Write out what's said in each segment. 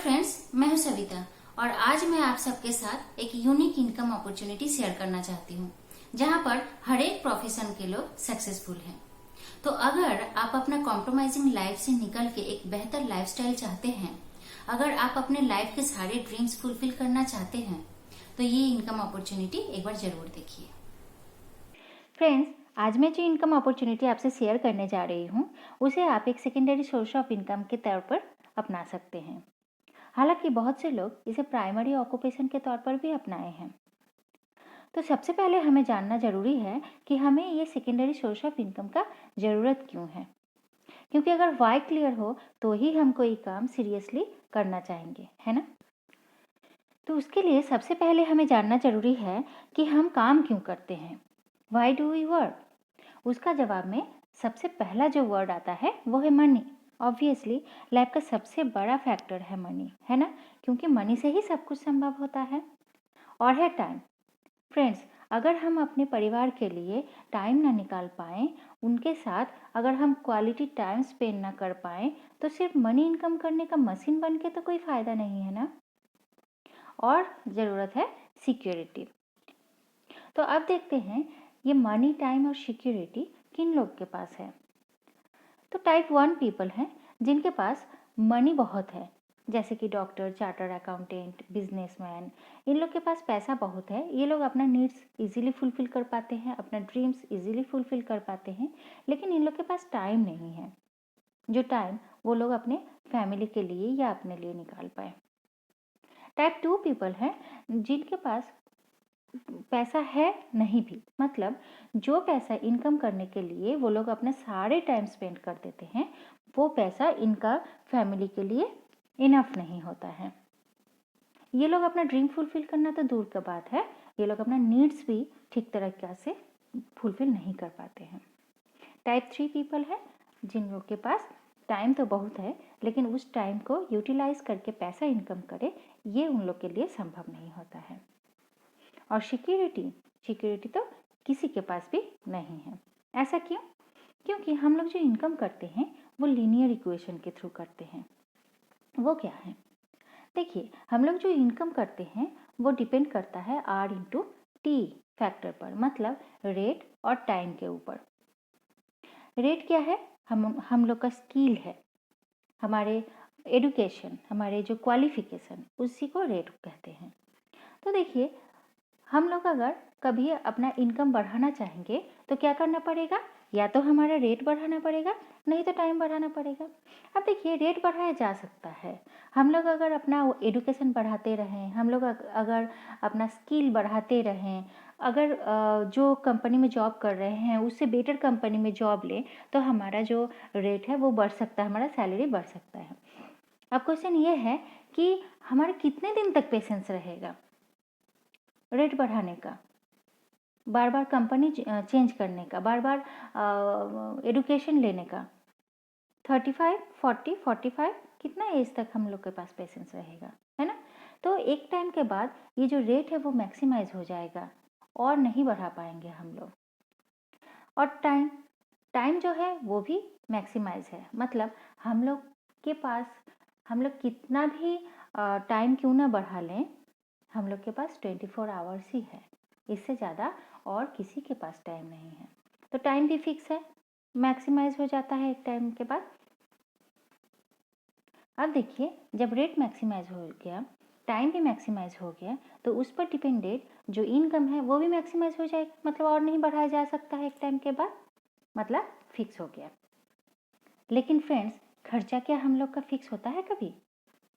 Friends, मैं हूं सविता और आज मैं आप सबके साथ एक यूनिक इनकम अपॉर्चुनिटी शेयर करना चाहती हूं, जहां पर हर एक प्रोफेशन के लोग सक्सेसफुल हैं। तो अगर आप अपना कॉम्प्रोमाइजिंग लाइफ से निकल के एक बेहतर लाइफस्टाइल चाहते हैं, अगर आप अपने लाइफ के सारे ड्रीम्स फुलफिल करना चाहते हैं, तो ये इनकम अपॉर्चुनिटी एक बार जरूर देखिए। फ्रेंड्स, आज मैं जो इनकम अपॉर्चुनिटी आपसे शेयर करने जा रही हूँ, उसे आप एक सेकेंडरी सोर्स ऑफ इनकम के तौर पर अपना सकते हैं। हालांकि बहुत से लोग इसे प्राइमरी ऑक्यूपेशन के तौर पर भी अपनाए हैं। तो सबसे पहले हमें जानना जरूरी है कि हमें ये सेकेंडरी सोर्स ऑफ इनकम का ज़रूरत क्यों है, क्योंकि अगर वाई क्लियर हो तो ही हम कोई काम सीरियसली करना चाहेंगे, है ना। तो उसके लिए सबसे पहले हमें जानना जरूरी है कि हम काम क्यों करते हैं। Why do we work? उसका जवाब में सबसे पहला जो वर्ड आता है वो है मनी। ऑब्वियसली लाइफ का सबसे बड़ा फैक्टर है मनी, है ना, क्योंकि मनी से ही सब कुछ संभव होता है। और है टाइम। फ्रेंड्स, अगर हम अपने परिवार के लिए टाइम ना निकाल पाएँ, उनके साथ अगर हम क्वालिटी टाइम स्पेंड ना कर पाएँ, तो सिर्फ मनी इनकम करने का मशीन बन के तो कोई फ़ायदा नहीं है ना। और ज़रूरत है सिक्योरिटी। तो अब देखते हैं ये मनी, टाइम और सिक्योरिटी किन लोग के पास है। तो टाइप 1 पीपल हैं जिनके पास मनी बहुत है, जैसे कि डॉक्टर, चार्टर्ड अकाउंटेंट, बिजनेसमैन। इन लोग के पास पैसा बहुत है, ये लोग अपना नीड्स इजीली फुलफिल कर पाते हैं, अपना ड्रीम्स इजीली फुलफिल कर पाते हैं, लेकिन इन लोग के पास टाइम नहीं है, जो टाइम वो लोग अपने फैमिली के लिए या अपने लिए निकाल पाए। टाइप 2 पीपल हैं जिनके पास पैसा है नहीं भी, मतलब जो पैसा इनकम करने के लिए वो लोग अपने सारे टाइम स्पेंड कर देते हैं, वो पैसा इनका फैमिली के लिए इनफ नहीं होता है। ये लोग अपना ड्रीम फुलफिल करना तो दूर की बात है, ये लोग अपना नीड्स भी ठीक तरीके से फुलफिल नहीं कर पाते हैं। टाइप 3 पीपल है जिन लोग के पास टाइम तो बहुत है, लेकिन उस टाइम को यूटिलाइज करके पैसा इनकम करे, ये उन लोग के लिए संभव नहीं होता है। और सिक्योरिटी तो किसी के पास भी नहीं है। ऐसा क्यों? क्योंकि हम लोग जो इनकम करते हैं वो लीनियर इक्वेशन के थ्रू करते हैं। वो क्या है? देखिए, हम लोग जो इनकम करते हैं वो डिपेंड करता है R इंटू टी फैक्टर पर, मतलब रेट और टाइम के ऊपर। रेट क्या है? हम लोग का स्किल है, हमारे एडुकेशन, हमारे जो क्वालिफिकेशन, उसी को रेट कहते हैं। तो देखिए, हम लोग अगर कभी अपना इनकम बढ़ाना चाहेंगे तो क्या करना पड़ेगा? या तो हमारा रेट बढ़ाना पड़ेगा, नहीं तो टाइम बढ़ाना पड़ेगा। अब देखिए, रेट बढ़ाया जा सकता है। हम लोग अगर अपना एडुकेशन बढ़ाते रहें, हम लोग अगर अपना स्किल बढ़ाते रहें, अगर जो कंपनी में जॉब कर रहे हैं उससे बेटर कंपनी में जॉब लें, तो हमारा जो रेट है वो बढ़ सकता है, हमारा सैलरी बढ़ सकता है। अब क्वेश्चन ये है कि हमारे कितने दिन तक पेशेंस रहेगा रेट बढ़ाने का, बार बार कंपनी चेंज करने का, बार बार एडुकेशन लेने का। 35, 40, 45, कितना एज तक हम लोग के पास पेशेंस रहेगा, है ना। तो एक टाइम के बाद ये जो रेट है वो मैक्सिमाइज हो जाएगा और नहीं बढ़ा पाएंगे हम लोग। और टाइम जो है वो भी मैक्सिमाइज है, मतलब हम लोग के पास, हम लोग कितना भी टाइम क्यों ना बढ़ा लें, हम लोग के पास 24 आवर्स ही है, इससे ज़्यादा और किसी के पास टाइम नहीं है। तो टाइम भी फिक्स है, मैक्सिमाइज हो जाता है एक टाइम के बाद। अब देखिए, जब रेट मैक्सिमाइज हो गया, टाइम भी मैक्सिमाइज हो गया, तो उस पर डिपेंडेड जो इनकम है वो भी मैक्सिमाइज हो जाएगा, मतलब और नहीं बढ़ाया जा सकता है एक टाइम के बाद, मतलब फिक्स हो गया। लेकिन फ्रेंड्स, खर्चा क्या हम लोग का फिक्स होता है कभी?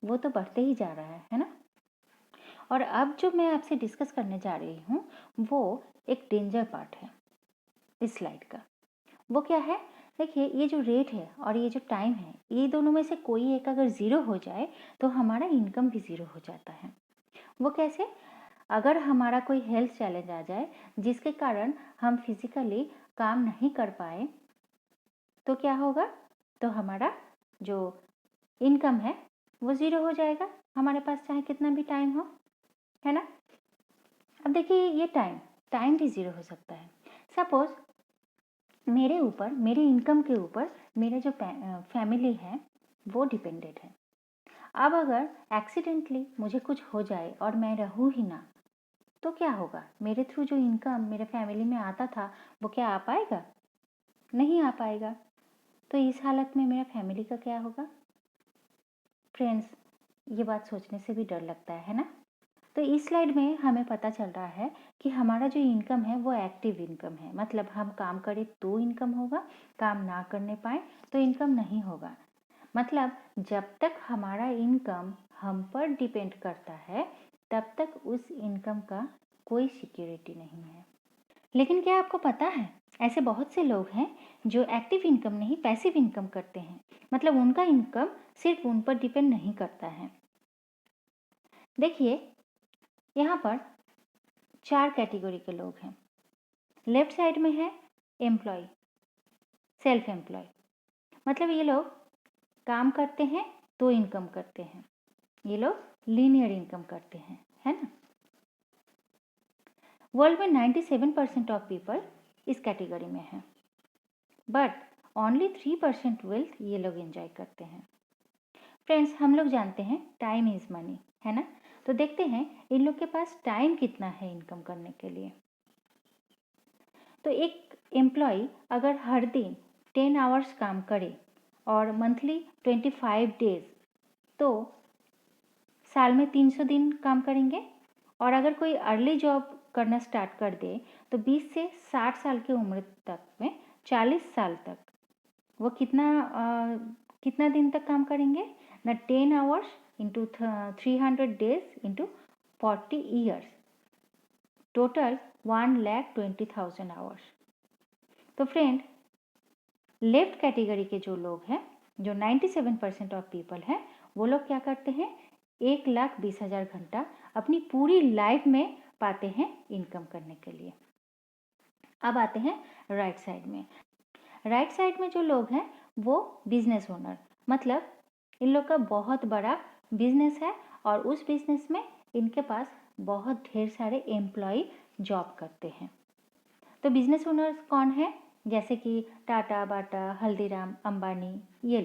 वो तो बढ़ते ही जा रहा है ना। और अब जो मैं आपसे डिस्कस करने जा रही हूँ वो एक डेंजर पार्ट है इस स्लाइड का। वो क्या है? देखिए, ये जो रेट है और ये जो टाइम है, ये दोनों में से कोई एक अगर ज़ीरो हो जाए तो हमारा इनकम भी ज़ीरो हो जाता है। वो कैसे? अगर हमारा कोई हेल्थ चैलेंज आ जाए जिसके कारण हम फिजिकली काम नहीं कर पाए, तो क्या होगा? तो हमारा जो इनकम है वो ज़ीरो हो जाएगा, हमारे पास चाहे कितना भी टाइम हो, है ना। अब देखिए, ये टाइम भी ज़ीरो हो सकता है। सपोज मेरे ऊपर, मेरे इनकम के ऊपर मेरा जो फैमिली है वो डिपेंडेड है। अब अगर एक्सीडेंटली मुझे कुछ हो जाए और मैं रहूँ ही ना, तो क्या होगा? मेरे थ्रू जो इनकम मेरे फैमिली में आता था वो क्या आ पाएगा? नहीं आ पाएगा। तो इस हालत में मेरा फैमिली का क्या होगा? फ्रेंड्स, ये बात सोचने से भी डर लगता है ना? तो इस स्लाइड में हमें पता चल रहा है कि हमारा जो इनकम है वो एक्टिव इनकम है, मतलब हम काम करें तो इनकम होगा, काम ना करने पाए तो इनकम नहीं होगा। मतलब जब तक हमारा इनकम हम पर डिपेंड करता है तब तक उस इनकम का कोई सिक्योरिटी नहीं है। लेकिन क्या आपको पता है, ऐसे बहुत से लोग हैं जो एक्टिव इनकम नहीं पैसिव इनकम करते हैं, मतलब उनका इनकम सिर्फ उन पर डिपेंड नहीं करता है। देखिए यहाँ पर 4 कैटेगरी के लोग हैं। लेफ्ट साइड में है एम्प्लॉय, सेल्फ एम्प्लॉय, मतलब ये लोग काम करते हैं तो इनकम करते हैं, ये लोग लीनियर इनकम करते हैं, है ना? वर्ल्ड में 97% ऑफ पीपल इस कैटेगरी में है, बट ओनली 3% वेल्थ ये लोग एंजॉय करते हैं। फ्रेंड्स, हम लोग जानते हैं टाइम इज मनी, है ना? तो देखते हैं इन लोग के पास टाइम कितना है इनकम करने के लिए। तो एक एम्प्लॉय अगर हर दिन 10 आवर्स काम करे और मंथली 25 डेज, तो साल में 300 दिन काम करेंगे। और अगर कोई अर्ली जॉब करना स्टार्ट कर दे तो 20 से 60 साल की उम्र तक में 40 साल तक वो कितना दिन तक काम करेंगे ना? 10 hours into 300 days into 40 years, total 1,20,000 hours. तो फ्रेंड, लेफ्ट कैटेगरी के जो लोग हैं, जो 97% ऑफ पीपल हैं, वो लोग क्या करते हैं? 1,20,000 घंटा अपनी पूरी लाइफ में पाते हैं इनकम करने के लिए। अब आते हैं राइट साइड में। राइट साइड में जो लोग हैं वो बिजनेस ओनर, मतलब इन लोग का बहुत बड़ा बिजनेस है और उस बिजनेस में इनके पास बहुत ढेर सारे एम्प्लॉय जॉब करते हैं। तो बिजनेस ओनर्स कौन है? जैसे कि टाटा, बाटा, हल्दीराम, अंबानी, ये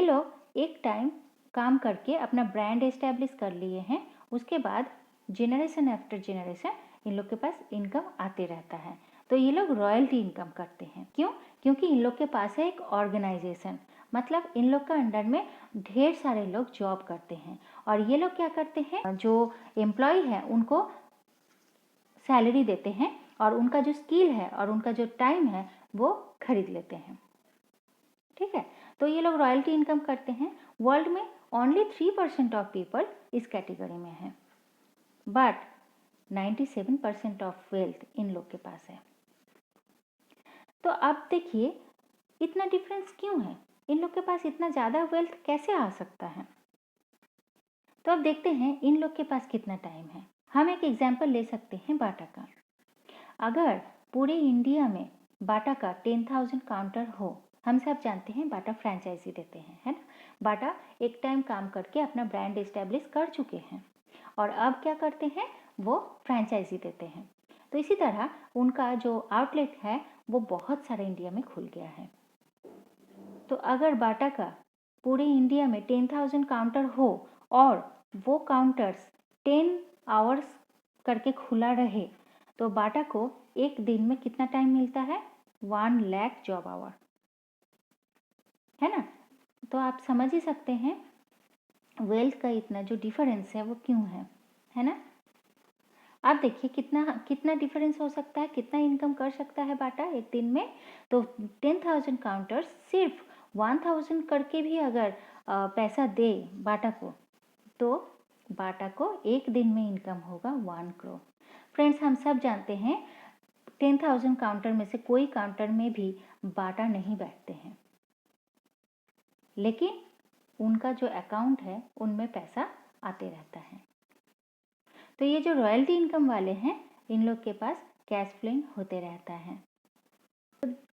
लोग एक टाइम काम करके अपना ब्रांड एस्टेब्लिश कर लिए हैं, उसके बाद जेनरेशन आफ्टर जेनरेशन इन लोग के पास इनकम आते रहता है। तो ये लोग रॉयल्टी इनकम करते हैं। क्यों? क्योंकि इन लोग के पास है एक ऑर्गेनाइजेशन, मतलब इन लोग का अंडर में ढेर सारे लोग जॉब करते हैं और ये लोग क्या करते हैं, जो एम्प्लॉय है उनको सैलरी देते हैं और उनका जो स्किल है और उनका जो टाइम है वो खरीद लेते हैं। ठीक है, तो ये लोग रॉयल्टी इनकम करते हैं। वर्ल्ड में ओनली 3% ऑफ पीपल इस कैटेगरी में है, बट 97% ऑफ वेल्थ इन लोग के पास है। तो अब देखिए इतना डिफरेंस क्यों है? इन लोग के पास इतना ज़्यादा वेल्थ कैसे आ सकता है? तो अब देखते हैं इन लोग के पास कितना टाइम है। हम एक एग्जाम्पल ले सकते हैं बाटा का। अगर पूरे इंडिया में बाटा का 10,000 काउंटर हो, हम सब जानते हैं बाटा फ्रेंचाइजी देते हैं, है ना? बाटा एक टाइम काम करके अपना ब्रांड एस्टेब्लिश कर चुके हैं और अब क्या करते हैं, वो फ्रेंचाइजी देते हैं। तो इसी तरह उनका जो आउटलेट है वो बहुत सारा इंडिया में खुल गया है। तो अगर बाटा का पूरे इंडिया में 10,000 काउंटर हो और वो काउंटर्स 10 आवर्स करके खुला रहे, तो बाटा को एक दिन में कितना टाइम मिलता है? 1 लाख जॉब आवर, है ना? तो आप समझ ही सकते हैं वेल्थ का इतना जो डिफरेंस है वो क्यों है ना? आप देखिए कितना डिफरेंस हो सकता है, कितना इनकम कर सकता है बाटा एक दिन में। तो 10,000 काउंटर्स सिर्फ 1,000 करके भी अगर पैसा दे बाटा को, तो बाटा को एक दिन में इनकम होगा 1 करोड़। फ्रेंड्स, हम सब जानते हैं 10,000 काउंटर में से कोई काउंटर में भी बाटा नहीं बैठते हैं, लेकिन उनका जो अकाउंट है उनमें पैसा आते रहता है। तो ये जो रॉयल्टी इनकम वाले हैं, इन लोग के पास कैश फ्लो होते रहता है।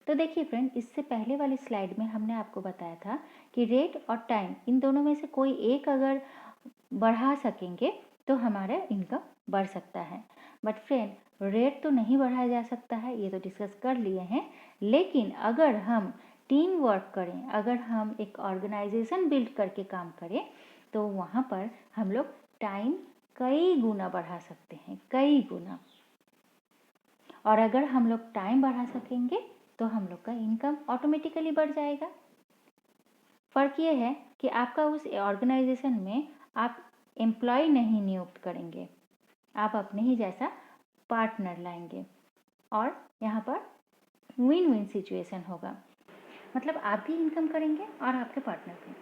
तो देखिए फ्रेंड, इससे पहले वाली स्लाइड में हमने आपको बताया था कि रेट और टाइम, इन दोनों में से कोई एक अगर बढ़ा सकेंगे तो हमारा इनकम बढ़ सकता है। बट फ्रेंड, रेट तो नहीं बढ़ाया जा सकता है, ये तो डिस्कस कर लिए हैं। लेकिन अगर हम टीम वर्क करें, अगर हम एक ऑर्गेनाइजेशन बिल्ड करके काम करें तो वहाँ पर हम लोग टाइम कई गुना बढ़ा सकते हैं, कई गुना। और अगर हम लोग टाइम बढ़ा सकेंगे तो हम लोग का इनकम ऑटोमेटिकली बढ़ जाएगा। फ़र्क ये है कि आपका उस ऑर्गेनाइजेशन में आप एम्प्लॉय नहीं नियुक्त करेंगे, आप अपने ही जैसा पार्टनर लाएंगे और यहाँ पर विन विन सिचुएशन होगा। मतलब आप भी इनकम करेंगे और आपके पार्टनर भी।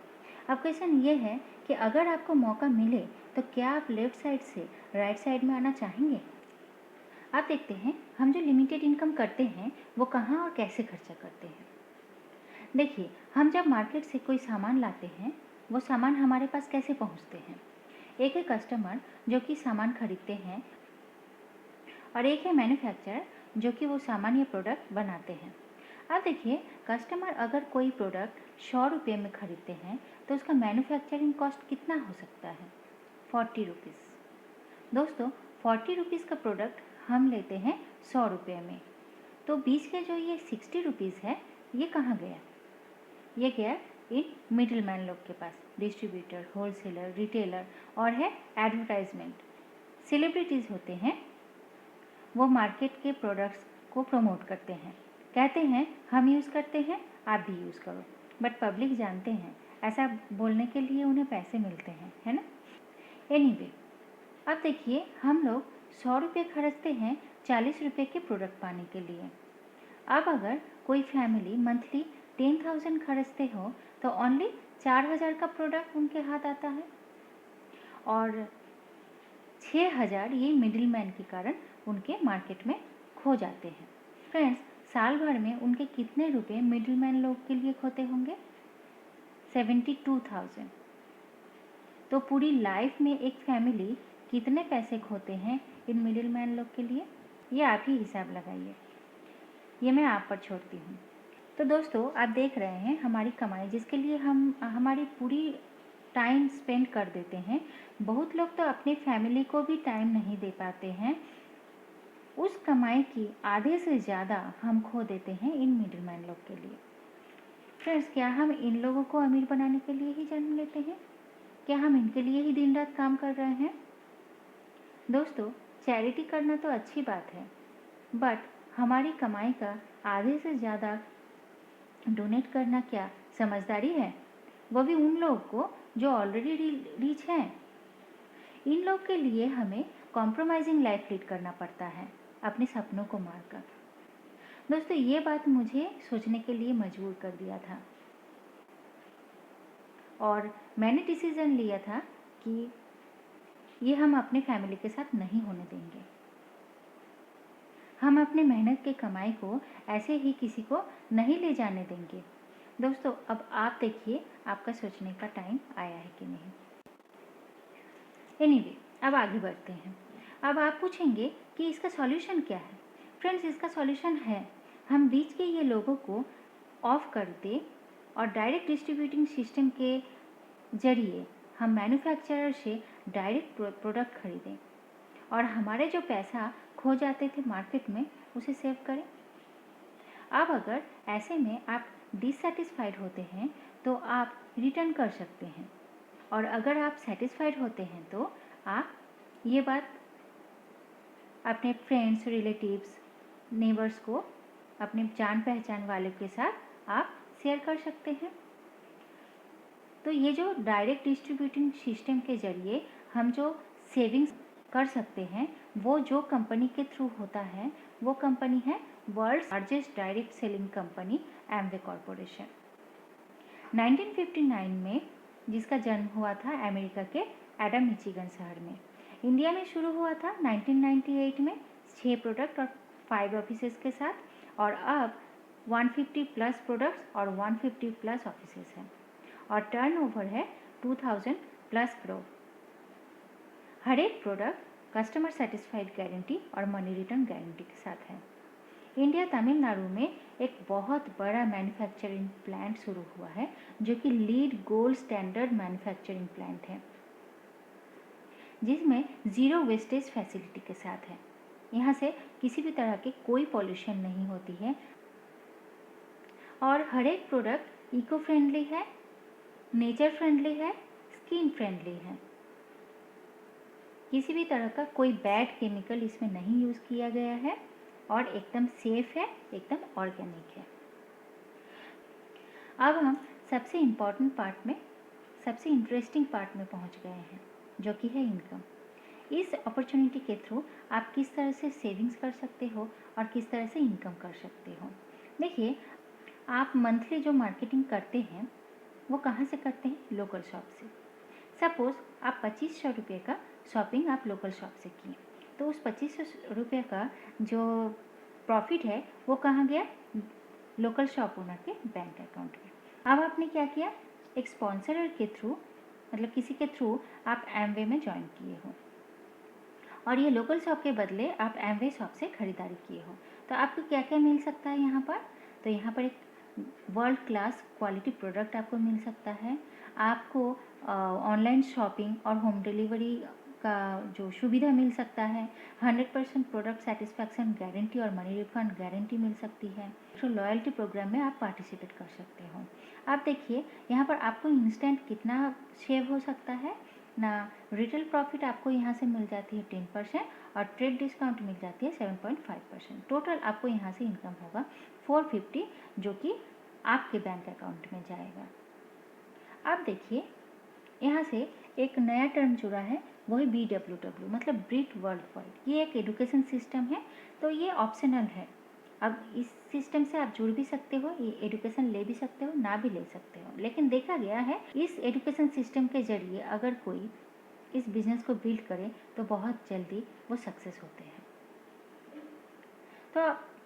अब क्वेश्चन ये है कि अगर आपको मौका मिले तो क्या आप लेफ्ट साइड से राइट साइड में आना चाहेंगे? आप देखते हैं हम जो लिमिटेड इनकम करते हैं वो कहाँ और कैसे खर्चा करते हैं। देखिए, हम जब मार्केट से कोई सामान लाते हैं वो सामान हमारे पास कैसे पहुंचते हैं। एक है कस्टमर जो कि सामान खरीदते हैं और एक है मैन्युफैक्चरर जो कि वो सामान या प्रोडक्ट बनाते हैं। अब देखिए, कस्टमर अगर कोई प्रोडक्ट 100 रुपये में खरीदते हैं तो उसका मैन्युफैक्चरिंग कॉस्ट कितना हो सकता है? 40 रुपीज़। दोस्तों, 40 रुपीज़ का प्रोडक्ट हम लेते हैं 100 रुपये में, तो बीच के जो ये 60 रुपीज़ है ये कहाँ गया? ये गया इन मिडिल मैन लोग के पास, डिस्ट्रीब्यूटर, होलसेलर, रिटेलर और है एडवर्टाइजमेंट। सेलिब्रिटीज़ होते हैं, वो मार्केट के प्रोडक्ट्स को प्रमोट करते हैं, कहते हैं हम यूज़ करते हैं आप भी यूज़ करो, बट पब्लिक जानते हैं ऐसा बोलने के लिए उन्हें पैसे मिलते हैं, है ना। एनीवे, अब देखिए हम लोग 100 रुपये खर्चते हैं 40 रुपये के प्रोडक्ट पाने के लिए। अब अगर कोई फैमिली मंथली 10,000 खर्चते हो तो ओनली 4,000 का प्रोडक्ट उनके हाथ आता है और 6,000 ये मिडिल मैन के कारण उनके मार्केट में खो जाते हैं। फ्रेंड्स, साल भर में उनके कितने रुपए मिडिल मैन लोग के लिए खोते होंगे? 72,000। तो पूरी लाइफ में एक फैमिली कितने पैसे खोते हैं इन मिडिल मैन लोग के लिए? ये आप ही हिसाब लगाइए, ये मैं आप पर छोड़ती हूँ। तो दोस्तों, आप देख रहे हैं हमारी कमाई जिसके लिए हम हमारी पूरी टाइम स्पेंड कर देते हैं। बहुत लोग तो अपनी फैमिली को भी टाइम नहीं दे पाते हैं। उस कमाई की आधे से ज़्यादा हम खो देते हैं इन मिडिल मैन लोग के लिए। फ्रेंड्स, क्या हम इन लोगों को अमीर बनाने के लिए ही जन्म लेते हैं? क्या हम इनके लिए ही दिन रात काम कर रहे हैं? दोस्तों, चैरिटी करना तो अच्छी बात है, बट हमारी कमाई का आधे से ज़्यादा डोनेट करना क्या समझदारी है? वो भी उन लोगों को जो ऑलरेडी रिच हैं। इन लोग के लिए हमें कॉम्प्रोमाइजिंग लाइफ लीड करना पड़ता है अपने सपनों को मारकर। दोस्तों, ये बात मुझे सोचने के लिए मजबूर कर दिया था और मैंने डिसीज़न लिया था कि ये हम अपने फैमिली के साथ नहीं होने देंगे। हम अपने मेहनत के कमाई को ऐसे ही किसी को नहीं ले जाने देंगे। दोस्तों, अब आप देखिए आपका सोचने का टाइम आया है कि नहीं। एनीवे, अब आगे बढ़ते हैं। अब आप पूछेंगे कि इसका सॉल्यूशन क्या है? फ्रेंड्स, इसका सॉल्यूशन है हम बीच के ये लोगों को ऑफ कर दें और डायरेक्ट डिस्ट्रीब्यूटिंग सिस्टम के जरिए हम मैन्युफैक्चरर से डायरेक्ट प्रोडक्ट खरीदें और हमारे जो पैसा खो जाते थे मार्केट में उसे सेव करें। अब अगर ऐसे में आप डिससेटिस्फाइड होते हैं तो आप रिटर्न कर सकते हैं, और अगर आप सेटिस्फाइड होते हैं तो आप ये बात अपने फ्रेंड्स, रिलेटिव्स, नेबर्स को, अपने जान पहचान वाले के साथ आप शेयर कर सकते हैं। तो ये जो डायरेक्ट डिस्ट्रीब्यूटिंग सिस्टम के जरिए हम जो सेविंग्स कर सकते हैं वो जो कंपनी के थ्रू होता है वो कंपनी है world's largest direct selling company Amway corporation. 1959 में जिसका जन्म हुआ था अमेरिका के एडम मिचिगन शहर में। इंडिया में शुरू हुआ था 1998 में 6 प्रोडक्ट और 5 ऑफिसेज के साथ, और अब 150 प्लस प्रोडक्ट्स और 150 प्लस ऑफिसेज हैं और टर्नओवर है 2000 प्लस करोड़। हर एक प्रोडक्ट कस्टमर सेटिस्फाइड गारंटी और मनी रिटर्न गारंटी के साथ है। इंडिया तमिलनाडु में एक बहुत बड़ा मैन्युफैक्चरिंग प्लांट शुरू हुआ है जो कि lead gold standard manufacturing plant है, जिसमें ज़ीरो वेस्टेज फैसिलिटी के साथ है। यहाँ से किसी भी तरह की कोई पॉल्यूशन नहीं होती है और हर एक प्रोडक्ट इको फ्रेंडली है, नेचर फ्रेंडली है, स्किन फ्रेंडली है। किसी भी तरह का कोई बैड केमिकल इसमें नहीं यूज़ किया गया है और एकदम सेफ है, एकदम ऑर्गेनिक है। अब हम सबसे इम्पॉर्टेंट पार्ट में, सबसे इंटरेस्टिंग पार्ट में पहुंच गए हैं, जो कि है इनकम। इस अपॉर्चुनिटी के थ्रू आप किस तरह से सेविंग्स कर सकते हो और किस तरह से इनकम कर सकते हो। देखिए, आप मंथली जो मार्केटिंग करते हैं वो कहाँ से करते हैं? लोकल शॉप से। सपोज़ आप 2500 रुपये का शॉपिंग आप लोकल शॉप से किए, तो उस 2500 रुपये का जो प्रॉफिट है वो कहाँ गया? लोकल शॉप ओनर के बैंक अकाउंट में। अब आपने क्या किया? एक स्पॉन्सरर के थ्रू, मतलब किसी के थ्रू आप एमवे में ज्वाइन किए हो और ये लोकल शॉप के बदले आप एमवे शॉप से खरीदारी किए हो, तो आपको क्या क्या मिल सकता है यहाँ पर? तो यहाँ पर एक वर्ल्ड क्लास क्वालिटी प्रोडक्ट आपको मिल सकता है। आपको ऑनलाइन शॉपिंग और होम डिलीवरी का जो सुविधा मिल सकता है। 100% प्रोडक्ट सेटिस्फैक्शन गारंटी और मनी रिफंड गारंटी मिल सकती है। तो लॉयल्टी प्रोग्राम में आप पार्टिसिपेट कर सकते हो। आप देखिए, यहाँ पर आपको इंस्टेंट कितना सेव हो सकता है ना। रिटेल प्रॉफिट आपको यहाँ से मिल जाती है 10% और ट्रेड डिस्काउंट मिल जाती है 7.5%। टोटल आपको यहाँ से इनकम होगा 450, जो कि आपके बैंक अकाउंट में जाएगा। अब देखिए, यहाँ से एक नया टर्म जुड़ा है, वो है BWW, मतलब ब्रिट वर्ल्ड वाइड। ये एक एजुकेशन सिस्टम है, तो ये ऑप्शनल है। अब इस सिस्टम से आप जुड़ भी सकते हो, ये एजुकेशन ले भी सकते हो, ना भी ले सकते हो, लेकिन देखा गया है इस एजुकेशन सिस्टम के जरिए अगर कोई इस बिजनेस को बिल्ड करे तो बहुत जल्दी वो सक्सेस होते हैं। तो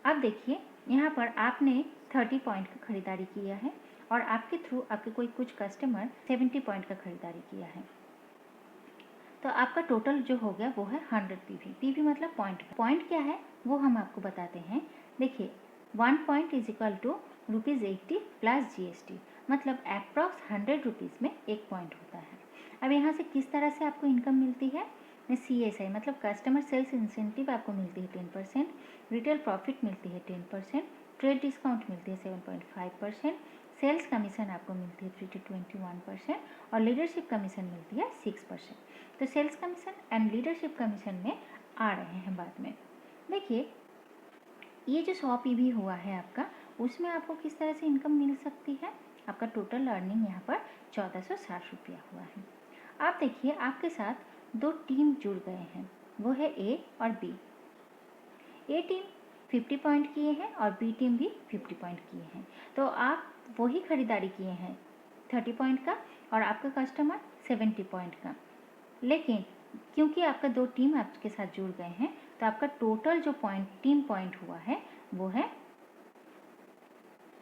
अब देखिए, यहाँ पर आपने 30 पॉइंट का खरीदारी किया है और आपके थ्रू आपके कुछ कस्टमर 70 पॉइंट का खरीदारी किया है, तो आपका टोटल जो हो गया वो है 100 PV। PV मतलब पॉइंट। पॉइंट क्या है वो हम आपको बताते हैं। देखिए, 1 point is equal to ₹80 plus GST, मतलब अप्रॉक्स 100 रुपीज़ में 1 पॉइंट होता है। अब यहाँ से किस तरह से आपको इनकम मिलती है? CSI मतलब कस्टमर सेल्स इंसेंटिव आपको मिलती है 10%, रिटेल प्रॉफिट मिलती है 10%, ट्रेड डिस्काउंट मिलती है 7.5%, सेल्स कमीशन आपको मिलती है 3 to 21% और लीडरशिप कमीशन मिलती है 6%। तो sales commission and leadership commission में आ रहे हैं बाद में। देखिए, ये जो 100 PV हुआ है आपका, उसमें आपको किस तरह से इनकम मिल सकती है? आपका टोटल अर्निंग यहाँ पर 1460 रुपया हुआ है। आप देखिए, आपके साथ 2 टीम जुड़ गए हैं, वो है A और B। A टीम 50 पॉइंट किए हैं और B टीम भी 50 पॉइंट किए हैं, तो आप वही खरीदारी किए हैं 30 पॉइंट का और आपका कस्टमर 70 पॉइंट का। लेकिन क्योंकि आपका 2 टीम आपके साथ जुड़ गए हैं, तो आपका टोटल जो टीम पॉइंट हुआ है वो है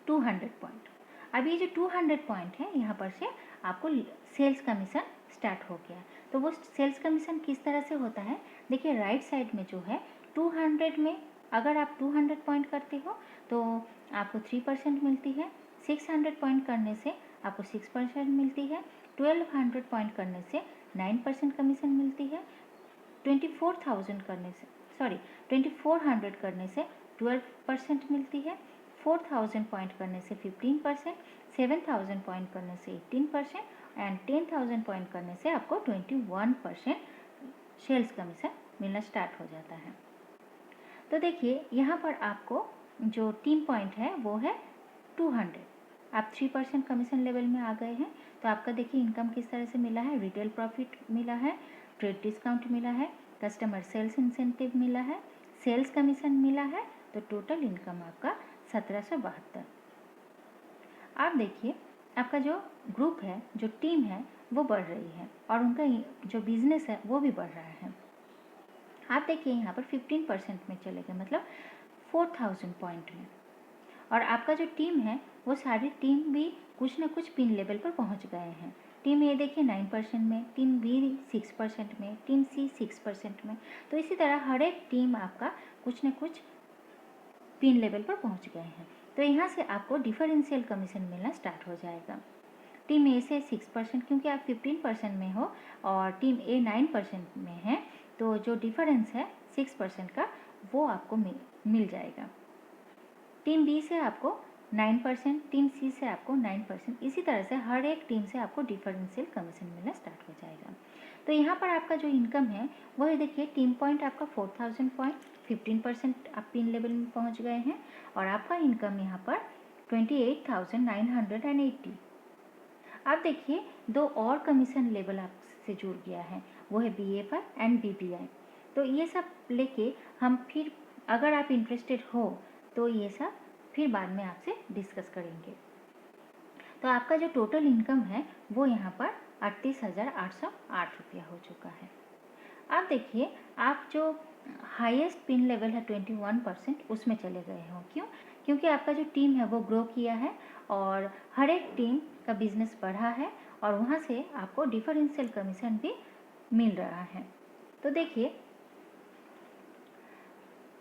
200 पॉइंट। अब ये जो 200 पॉइंट है, यहाँ पर से आपको सेल्स कमीशन स्टार्ट हो गया। तो वो सेल्स कमीशन किस तरह से होता है? देखिए, राइट साइड में जो है 200 में अगर आप 200 पॉइंट करते हो तो आपको 3% मिलती है। 600 पॉइंट करने से आपको 6% मिलती है। 1200 पॉइंट करने से 9% कमीशन मिलती है। 2400 करने से 12% मिलती है। 4000 पॉइंट करने से 15%, 7000 पॉइंट करने से 18% एंड 10000 पॉइंट करने से आपको 21% सेल्स कमीशन मिलना स्टार्ट हो जाता है। तो देखिए, यहाँ पर आपको जो टीम पॉइंट है वो है 200। आप 3% कमीशन लेवल में आ गए हैं, तो आपका देखिए इनकम किस तरह से मिला है। रिटेल प्रॉफिट मिला है, ट्रेड डिस्काउंट मिला है, कस्टमर सेल्स इंसेंटिव मिला है, सेल्स कमीशन मिला है, तो टोटल इनकम आपका 1772। आप देखिए, आपका जो ग्रुप है, जो टीम है, वो बढ़ रही है और उनका जो बिजनेस है वो भी बढ़ रहा है। आप देखिए, यहाँ पर 15% में चले गए, मतलब 4000 पॉइंट में। और आपका जो टीम है वो सारी टीम भी कुछ ना कुछ पिन लेवल पर पहुँच गए हैं। टीम ए देखिए 9% में, टीम बी 6% में, टीम सी 6% में। तो इसी तरह हर एक टीम आपका कुछ न कुछ पिन लेवल पर पहुंच गए हैं। तो यहाँ से आपको डिफरेंशियल कमीशन मिलना स्टार्ट हो जाएगा। टीम ए से 6%, क्योंकि आप 15% में हो और टीम ए 9% में है, तो जो डिफरेंस है 6% का वो आपको मिल जाएगा। टीम बी से आपको 9%, टीम सी से आपको 9%, इसी तरह से हर एक टीम से आपको डिफरेंशियल कमीशन मिलना स्टार्ट हो जाएगा। तो यहाँ पर आपका जो इनकम है वो है, देखिए टीम पॉइंट आपका 4000 पॉइंट, 15% आप पिन लेवल में पहुँच गए हैं और आपका इनकम यहाँ पर 28,980। अब देखिए दो और कमीशन लेवल आपसे जुड़ गया है, वो है BFI एंड BPI। तो ये सब लेके हम फिर, अगर आप इंटरेस्टेड हो तो ये सब फिर बाद में आपसे डिस्कस करेंगे। तो आपका जो टोटल इनकम है वो यहाँ पर 38,808 रुपया हो चुका है। अब देखिए आप जो हाईएस्ट पिन लेवल है 21%, उसमें चले गए हो। क्यों? क्योंकि आपका जो टीम है वो ग्रो किया है और हर एक टीम का बिजनेस बढ़ा है और वहाँ से आपको डिफरेंशियल कमीशन भी मिल रहा है। तो देखिए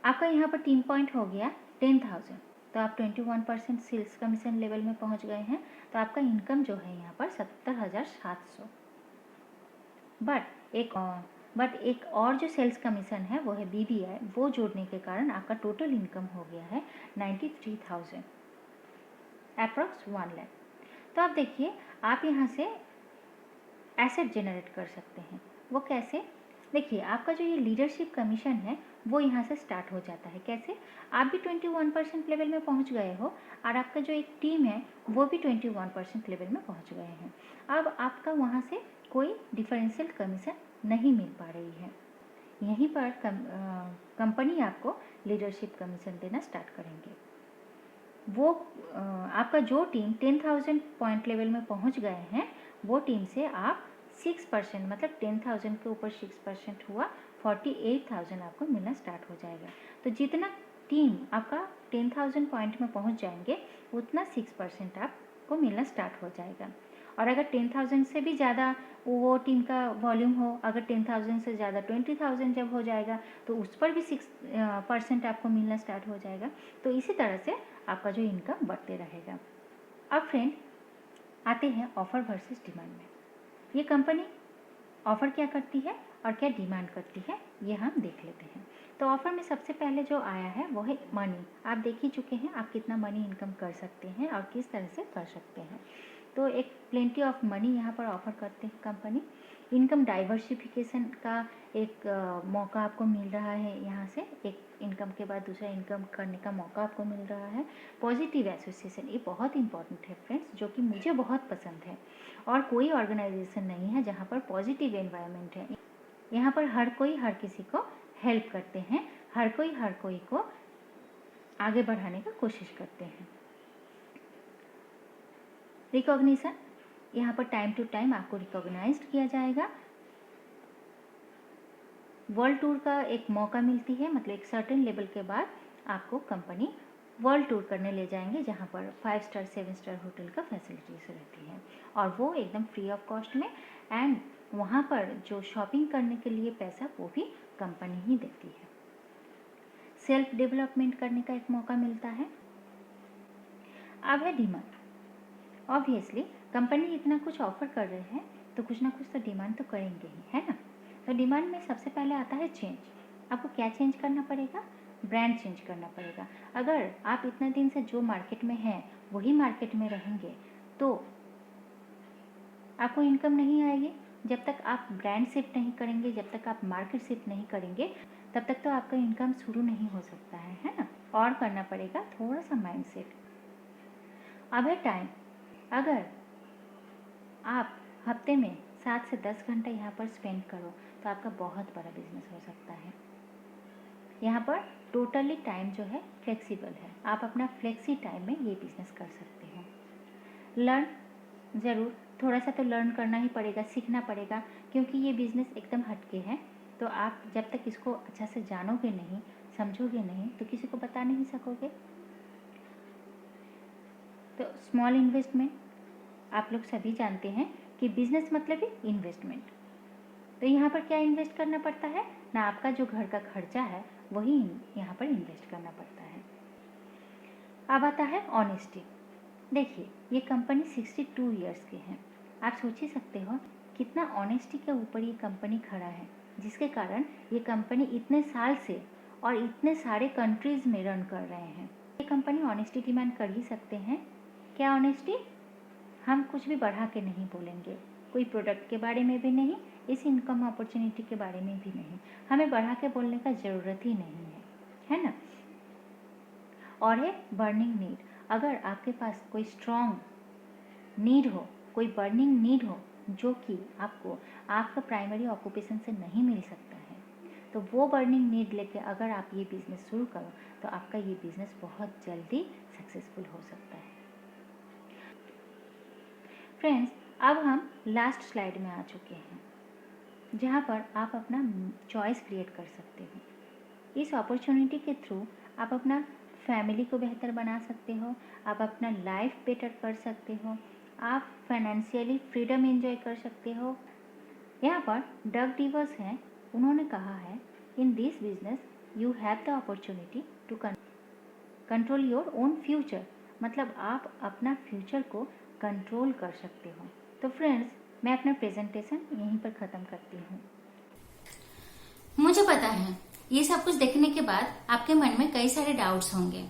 आपका यहाँ पर टीम पॉइंट हो गया 10,000, तो आप 21% सेल्स कमीशन लेवल में पहुँच गए हैं। तो आपका इनकम जो है यहाँ पर 70,700। बट एक और जो सेल्स कमीशन है वो है BBI, वो जोड़ने के कारण आपका टोटल इनकम हो गया है 93,000, अप्रॉक्स 1 लाख। तो आप देखिए आप यहाँ से एसेट जनरेट कर सकते हैं। वो कैसे? देखिए आपका जो ये लीडरशिप कमीशन है वो यहाँ से स्टार्ट हो जाता है। कैसे? आप भी 21% लेवल में पहुँच गए हो और आपका जो एक टीम है वो भी 21% लेवल में पहुँच गए हैं। अब आपका वहाँ से कोई डिफरेंशियल कमीशन नहीं मिल पा रही है। यहीं पर कंपनी आपको लीडरशिप कमीशन देना स्टार्ट करेंगे। वो आपका जो टीम 10,000 पॉइंट लेवल में पहुंच गए हैं वो टीम से आप 6%, मतलब 10,000 के ऊपर 6% हुआ, 48,000 आपको मिलना स्टार्ट हो जाएगा। तो जितना टीम आपका 10,000 पॉइंट में पहुंच जाएंगे उतना 6% आपको मिलना स्टार्ट हो जाएगा। और अगर 10,000 से भी ज़्यादा वो टीम का वॉल्यूम हो, अगर 10,000 से ज़्यादा 20,000 जब हो जाएगा तो उस पर भी 6% आपको मिलना स्टार्ट हो जाएगा। तो इसी तरह से आपका जो इनकम बढ़ते रहेगा। अब फ्रेंड आते हैं ऑफर वर्सेस डिमांड में। ये कंपनी ऑफर क्या करती है और क्या डिमांड करती है ये हम देख लेते हैं। तो ऑफर में सबसे पहले जो आया है वो है मनी। आप देख ही चुके हैं आप कितना मनी इनकम कर सकते हैं और किस तरह से कर सकते हैं। तो एक प्लेंटी ऑफ मनी यहाँ पर ऑफर करते हैं कंपनी। इनकम डाइवर्सिफिकेशन का एक मौका आपको मिल रहा है। यहाँ से एक इनकम के बाद दूसरा इनकम करने का मौका आपको मिल रहा है। पॉजिटिव एसोसिएशन, ये बहुत इंपॉर्टेंट है फ्रेंड्स, जो कि मुझे बहुत पसंद है। और कोई ऑर्गेनाइजेशन नहीं है जहाँ पर पॉजिटिव एनवायरनमेंट है। यहाँ पर हर कोई हर किसी को हेल्प करते हैं, हर कोई को आगे बढ़ाने का कोशिश करते हैं। रिकॉग्निशन, यहाँ पर टाइम टू टाइम आपको रिकॉग्नाइज्ड किया जाएगा। वर्ल्ड टूर का एक मौका मिलती है, मतलब एक सर्टेन लेवल के बाद आपको कंपनी वर्ल्ड टूर करने ले जाएंगे जहाँ पर 5 स्टार 7 स्टार होटल का फैसिलिटीज रहती है और वो एकदम फ्री ऑफ कॉस्ट में। एंड वहाँ पर जो शॉपिंग करने के लिए पैसा वो भी कंपनी ही देती है। सेल्फ डेवलपमेंट करने का एक मौका मिलता है। अब है डिमांड। ऑब्वियसली कंपनी इतना कुछ ऑफर कर रहे हैं तो कुछ ना कुछ तो डिमांड तो करेंगे ही, है ना। तो डिमांड में सबसे पहले आता है चेंज। आपको क्या चेंज करना पड़ेगा? ब्रांड चेंज करना पड़ेगा। अगर आप इतने दिन से जो मार्केट में हैं वही मार्केट में रहेंगे तो आपको इनकम नहीं आएगी। जब तक आप ब्रांड शिफ्ट नहीं करेंगे, जब तक आप मार्केट शिफ्ट नहीं करेंगे, तब तक तो आपका इनकम शुरू नहीं हो सकता है ना। और करना पड़ेगा थोड़ा सा माइंड सेट। अब है टाइम। अगर आप हफ्ते में 7 से 10 घंटे यहाँ पर स्पेंड करो तो आपका बहुत बड़ा बिजनेस हो सकता है। यहाँ पर टोटली टाइम जो है फ्लेक्सिबल है, आप अपना फ्लेक्सी टाइम में ये बिजनेस कर सकते हो। लर्न ज़रूर, थोड़ा सा तो लर्न करना ही पड़ेगा, सीखना पड़ेगा, क्योंकि ये बिज़नेस एकदम हटके है। तो आप जब तक इसको अच्छा से जानोगे नहीं, समझोगे नहीं, तो किसी को बता नहीं सकोगे। तो स्मॉल इन्वेस्टमेंट, आप लोग सभी जानते हैं कि बिजनेस मतलब ही इन्वेस्टमेंट। तो यहाँ पर क्या इन्वेस्ट करना पड़ता है ना, आपका जो घर का खर्चा है वही यहाँ पर इन्वेस्ट करना पड़ता है। अब आता है ऑनेस्टी। देखिए ये कंपनी 62 इयर्स के हैं। आप सोच ही सकते हो कितना ऑनेस्टी के ऊपर ये कंपनी खड़ा है, जिसके कारण ये कंपनी इतने साल से और इतने सारे कंट्रीज़ में रन कर रहे हैं। ये कंपनी ऑनेस्टी डिमांड कर ही सकते हैं। क्या ऑनेस्टी? हम कुछ भी बढ़ा के नहीं बोलेंगे, कोई प्रोडक्ट के बारे में भी नहीं, इस इनकम अपॉर्चुनिटी के बारे में भी नहीं। हमें बढ़ा के बोलने का ज़रूरत ही नहीं है ना। और है बर्निंग नीड। अगर आपके पास कोई स्ट्रॉन्ग नीड हो, कोई बर्निंग नीड हो जो कि आपको आपका प्राइमरी ऑक्यूपेशन से नहीं मिल सकता है, तो वो बर्निंग नीड लेके अगर आप ये बिज़नेस शुरू करो तो आपका ये बिज़नेस बहुत जल्दी सक्सेसफुल हो सकता है। फ्रेंड्स, अब हम लास्ट स्लाइड में आ चुके हैं, जहाँ पर आप अपना चॉइस क्रिएट कर सकते हो। इस अपॉर्चुनिटी के थ्रू आप अपना फैमिली को बेहतर बना सकते हो, आप अपना लाइफ बेटर कर सकते हो, आप फाइनेंशियली फ्रीडम एंजॉय कर सकते हो। यहाँ पर डग डीवर्स हैं, उन्होंने कहा है, in this business you have the opportunity to control your own future. मतलब आप अपना फ्यूचर को कंट्रोल कर सकते हो। तो फ्रेंड्स, मैं अपना प्रेजेंटेशन यहीं पर ख़त्म करती हूँ। मुझे पता है ये सब कुछ देखने के बाद आपके मन में कई सारे डाउट्स होंगे।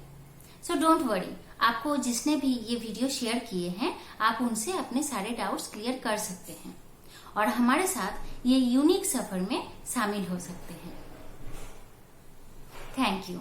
सो डोंट वरी, आपको जिसने भी ये वीडियो शेयर किए हैं आप उनसे अपने सारे डाउट्स क्लियर कर सकते हैं और हमारे साथ ये यूनिक सफर में शामिल हो सकते हैं। Thank you.